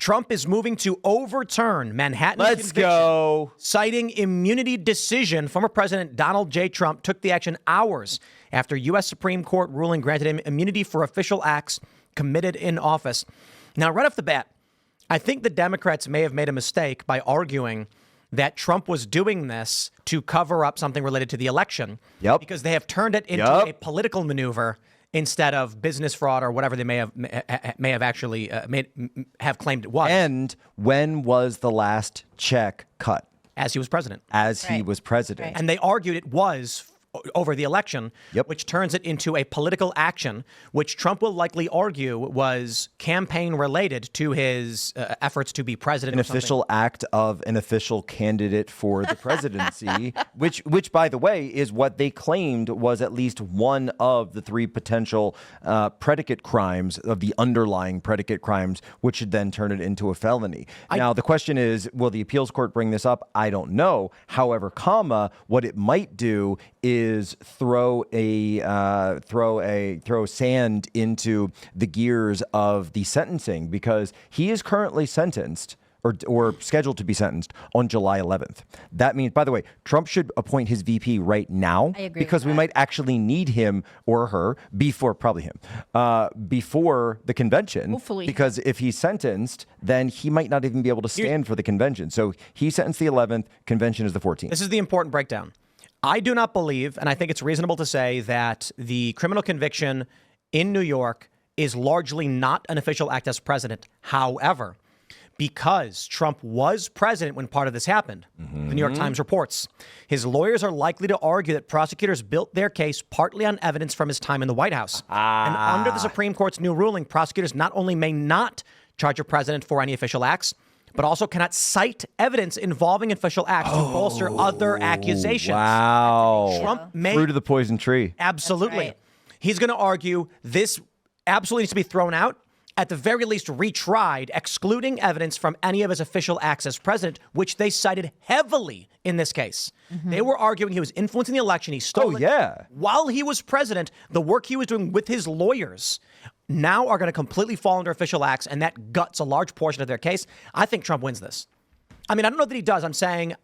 Trump is moving to overturn Manhattan's Let's conviction, go. citing immunity decision. Former President Donald J. Trump took the action hours after U.S. Supreme Court ruling granted him immunity for official acts committed in office. Now, right off the bat, I think the Democrats may have made a mistake by arguing that Trump was doing this to cover up something related to the election. Yep. Because they have turned it into a political maneuver instead of business fraud or whatever they may have actually have claimed it was. And when was the last check cut? As he was president. As he was president. And they argued it was over the election, Yep. which turns it into a political action, which Trump will likely argue was campaign related to his efforts to be president. An official act of an official candidate for the presidency, which, by the way, is what they claimed was at least one of the three potential predicate crimes of the underlying predicate crimes, which should then turn it into a felony. Now, the question is, will the appeals court bring this up? I don't know. However, what it might do is throw sand into the gears of the sentencing, because he is currently sentenced or scheduled to be sentenced on July 11th. That means, by the way, Trump should appoint his VP right now, because we might actually need him or her before the convention. Hopefully. Because if he's sentenced, then he might not even be able to stand for the convention. So he's sentenced the 11th, convention is the 14th. This is the important breakdown. I do not believe, and I think it's reasonable to say, that the criminal conviction in New York is largely not an official act as president. However, because Trump was president when part of this happened, the New York Times reports, his lawyers are likely to argue that prosecutors built their case partly on evidence from his time in the White House. And under the Supreme Court's new ruling, prosecutors not only may not charge a president for any official acts, but also cannot cite evidence involving official acts to bolster other accusations. Wow. Trump may... Fruit of the poison tree. Absolutely. Right. He's going to argue this absolutely needs to be thrown out, at the very least retried, excluding evidence from any of his official acts as president, which they cited heavily in this case. They were arguing he was influencing the election. He stole it. While he was president, the work he was doing with his lawyers now are going to completely fall under official acts, and that guts a large portion of their case. I think Trump wins this. I mean, I don't know that he does. I'm saying,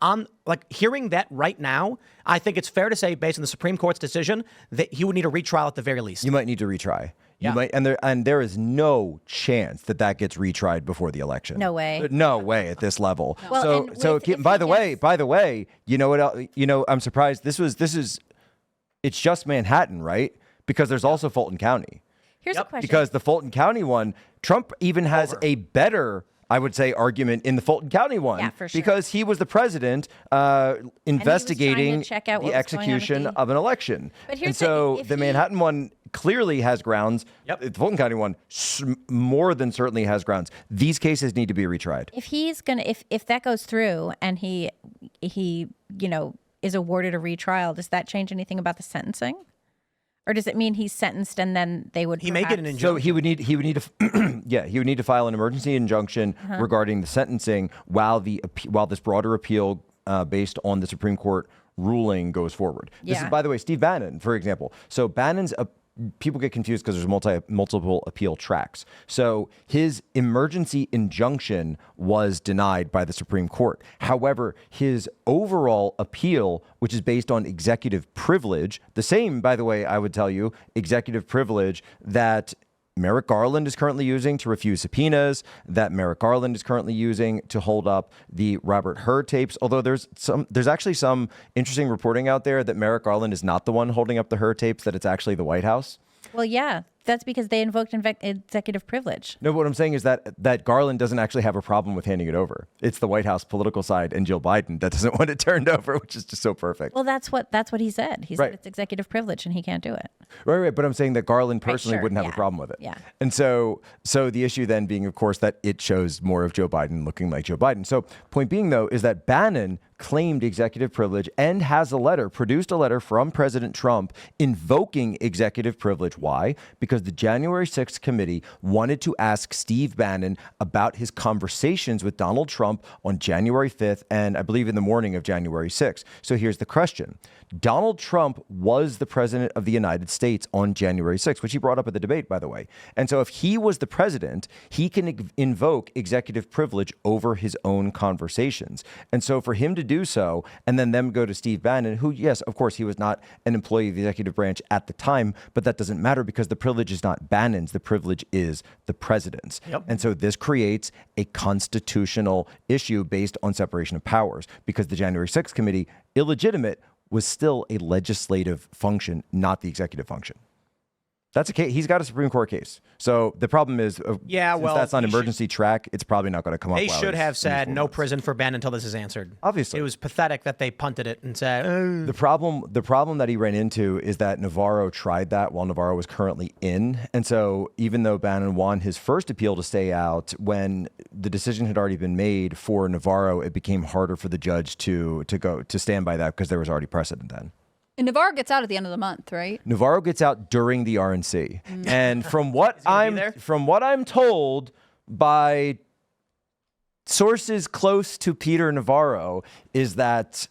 hearing that right now, I think it's fair to say, based on the Supreme Court's decision, that he would need a retrial at the very least. You might need to retry. Yeah. You might, and there is no chance that gets retried before the election. No way. No way at this level. Well, By the way, you know what? I'm surprised. It's just Manhattan, right? Because there's also Fulton County. Here's a question. Because the Fulton County one, Trump even has a better, I would say, argument in the Fulton County one. Yeah, for sure. Because he was the president investigating check out what the was going on at execution the- of an election. But here's and so the Manhattan one clearly has grounds. Yep. The Fulton County one more than certainly has grounds. These cases need to be retried. If he's gonna, if that goes through and he is awarded a retrial, does that change anything about the sentencing? Or does it mean he's sentenced and then they would? He may get an injunction. So he would need to file an emergency injunction regarding the sentencing while this broader appeal based on the Supreme Court ruling goes forward. This is, by the way, Steve Bannon, for example. So Bannon's people get confused because there's multiple appeal tracks. So his emergency injunction was denied by the Supreme Court. However, his overall appeal, which is based on executive privilege, the same, by the way, I would tell you, executive privilege that Merrick Garland is currently using to refuse subpoenas, that Merrick Garland is currently using to hold up the Robert Hur tapes. Although there's actually some interesting reporting out there that Merrick Garland is not the one holding up the Hur tapes, that it's actually the White House. Well, yeah, that's because they invoked executive privilege. No, but what I'm saying is that Garland doesn't actually have a problem with handing it over. It's the White House political side and Jill Biden that doesn't want it turned over, which is just so perfect. Well, that's what he said. He said it's executive privilege and he can't do it. Right. But I'm saying that Garland personally wouldn't have a problem with it. Yeah. And so the issue then being, of course, that it shows more of Joe Biden looking like Joe Biden. So point being, though, is that Bannon claimed executive privilege and has produced a letter from President Trump invoking executive privilege. Why? Because the January 6th committee wanted to ask Steve Bannon about his conversations with Donald Trump on January 5th and I believe in the morning of January 6th. So here's the question. Donald Trump was the president of the United States on January 6th, which he brought up at the debate, by the way. And so if he was the president, he can invoke executive privilege over his own conversations. And so for him to do so, and then them go to Steve Bannon, who, yes, of course, he was not an employee of the executive branch at the time, but that doesn't matter because the privilege is not Bannon's. The privilege is the president's. Yep. And so this creates a constitutional issue based on separation of powers because the January 6th committee, illegitimate, was still a legislative function, not the executive function. That's a case. He's got a Supreme Court case. So the problem is, since that's on emergency track, it's probably not going to come up. They should have said no prison for Ben until this is answered. Obviously. It was pathetic that they punted it and said, The problem that he ran into is that Navarro tried that while Navarro was currently in. And so even though Bannon won his first appeal to stay out, when the decision had already been made for Navarro, it became harder for the judge to stand by that because there was already precedent then. And Navarro gets out at the end of the month, right? Navarro gets out during the RNC. And from what I'm told by sources close to Peter Navarro is that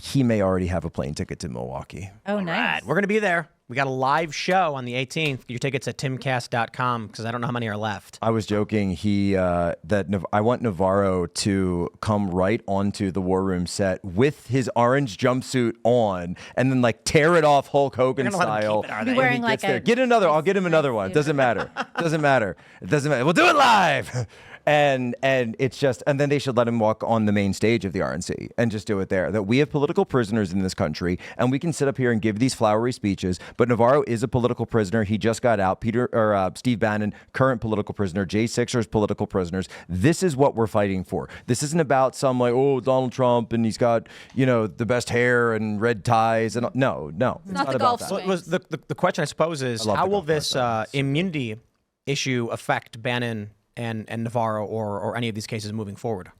he may already have a plane ticket to Milwaukee. Oh, nice. right, we're going to be there. We got a live show on the 18th. Get your tickets at timcast.com because I don't know how many are left. I was joking I want Navarro to come right onto the War Room set with his orange jumpsuit on and then like tear it off Hulk Hogan style. Be wearing like a Get another. I'll get him another one. It doesn't matter. Doesn't matter. It doesn't matter. We'll do it live. And it's just, and then they should let him walk on the main stage of the RNC and just do it there. That we have political prisoners in this country, and we can sit up here and give these flowery speeches. But Navarro is a political prisoner. He just got out. Steve Bannon, current political prisoner. Jay Sixer's political prisoners. This is what we're fighting for. This isn't about some Donald Trump and he's got the best hair and red ties and no. It's not the golf about that. swing. The question I suppose is how will this immunity issue affect Bannon and Navarro or any of these cases moving forward?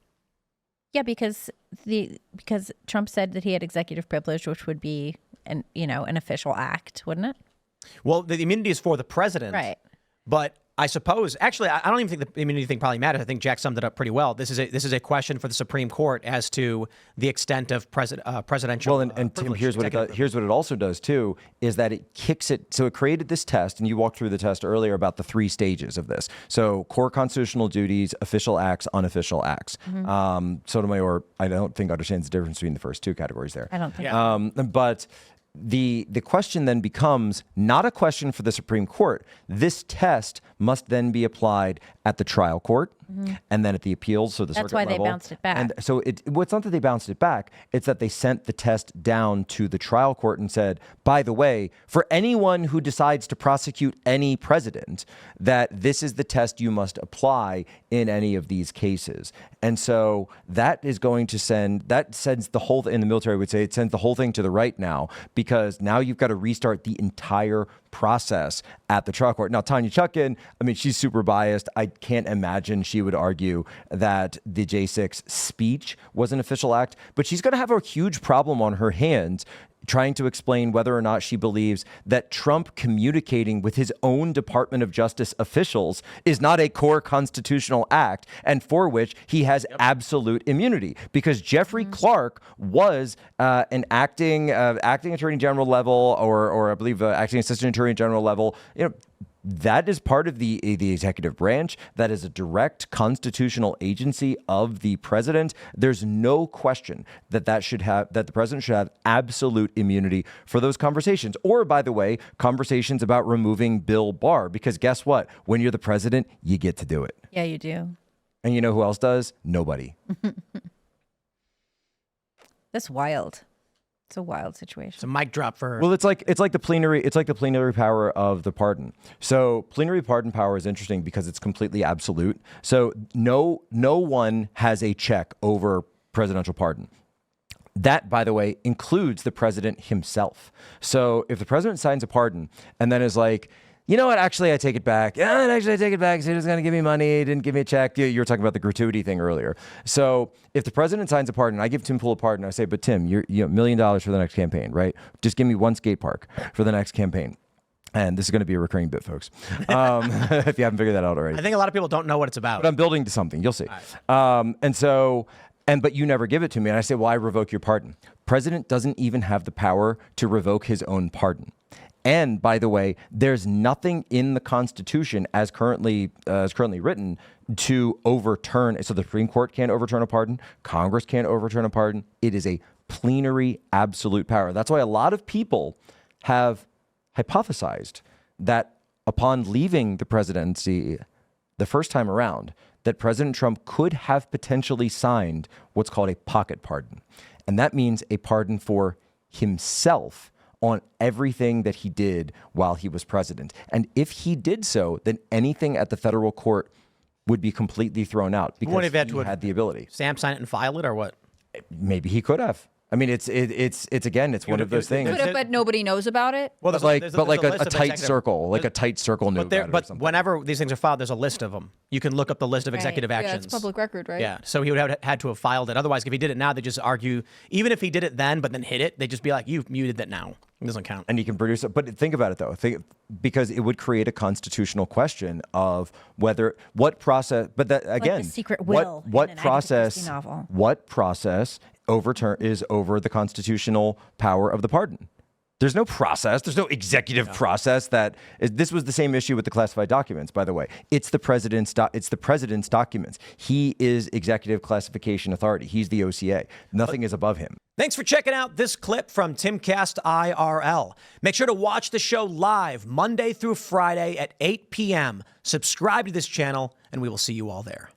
Yeah, because Trump said that he had executive privilege, which would be an official act, wouldn't it? Well, the immunity is for the president, Right. But I suppose, actually, I don't even think the immunity thing probably matters. I think Jack summed it up pretty well. This is a question for the Supreme Court as to the extent of presidential. Well, and Tim, here's what it also does too is that it kicks it. So it created this test, and you walked through the test earlier about the 3 stages of this. So core constitutional duties, official acts, unofficial acts. Sotomayor, I don't think understands the difference between the first 2 categories there. I don't think so. But the question then becomes not a question for the Supreme Court. This test must then be applied at the trial court and then at the appeals, so the circuit level. That's why they bounced it back. And so it's not that they bounced it back, it's that they sent the test down to the trial court and said, by the way, for anyone who decides to prosecute any president, that this is the test you must apply in any of these cases. And so that is going to sends the whole, in the military would say, it sends the whole thing to the right now, because now you've got to restart the entire process at the trial court. Now, Tanya Chutkan, she's super biased. I can't imagine she would argue that the J6 speech was an official act, but she's going to have a huge problem on her hands trying to explain whether or not she believes that Trump communicating with his own Department of Justice officials is not a core constitutional act and for which he has absolute immunity, because Jeffrey Clark was an acting attorney general level or I believe acting assistant attorney general level. That is part of the executive branch. That is a direct constitutional agency of the president. There's no question that the president should have absolute immunity for those conversations. Or, by the way, conversations about removing Bill Barr. Because guess what? When you're the president, you get to do it. Yeah, you do. And you know who else does? Nobody. That's wild. It's a wild situation. It's a mic drop for her. Well, it's like the plenary power of the pardon. So plenary pardon power is interesting because it's completely absolute. So no one has a check over presidential pardon. That, by the way, includes the president himself. So if the president signs a pardon and then is like, you know what? Actually, I take it back. Actually, I take it back. He was going to give me money. He didn't give me a check. You were talking about the gratuity thing earlier. So if the president signs a pardon, I give Tim Pool a pardon. I say, but Tim, you're $1 million for the next campaign, right? Just give me one skate park for the next campaign. And this is going to be a recurring bit, folks. If you haven't figured that out already. I think a lot of people don't know what it's about. But I'm building to something. You'll see. But you never give it to me. And I say, well, I revoke your pardon. President doesn't even have the power to revoke his own pardon. And by the way, there's nothing in the Constitution as currently written to overturn. So the Supreme Court can't overturn a pardon. Congress can't overturn a pardon. It is a plenary absolute power. That's why a lot of people have hypothesized that upon leaving the presidency the first time around, that President Trump could have potentially signed what's called a pocket pardon. And that means a pardon for himself on everything that he did while he was president. And if he did so, then anything at the federal court would be completely thrown out because he had the ability. Sam sign it and file it, or what? Maybe he could have. I mean, it's one of those things. But nobody knows about it. Well, But like a tight circle, like a tight circle note. But whenever these things are filed, there's a list of them. You can look up the list of executive actions. Yeah, it's public record, right? Yeah. So he would have had to have filed it. Otherwise, if he did it now, they just argue. Even if he did it then, but then hit it, they just be like, "You've muted that now. It doesn't count." And he can produce it. But think about it though, because it would create a constitutional question of what process. But that again, like the secret will. What process? What process is over the constitutional power of the pardon? There's no process. There's no executive process this was the same issue with the classified documents, by the way. It's the president's documents. He is executive classification authority. He's the OCA. Nothing is above him. Thanks for checking out this clip from Timcast IRL. Make sure to watch the show live Monday through Friday at 8 p.m. Subscribe to this channel, and we will see you all there.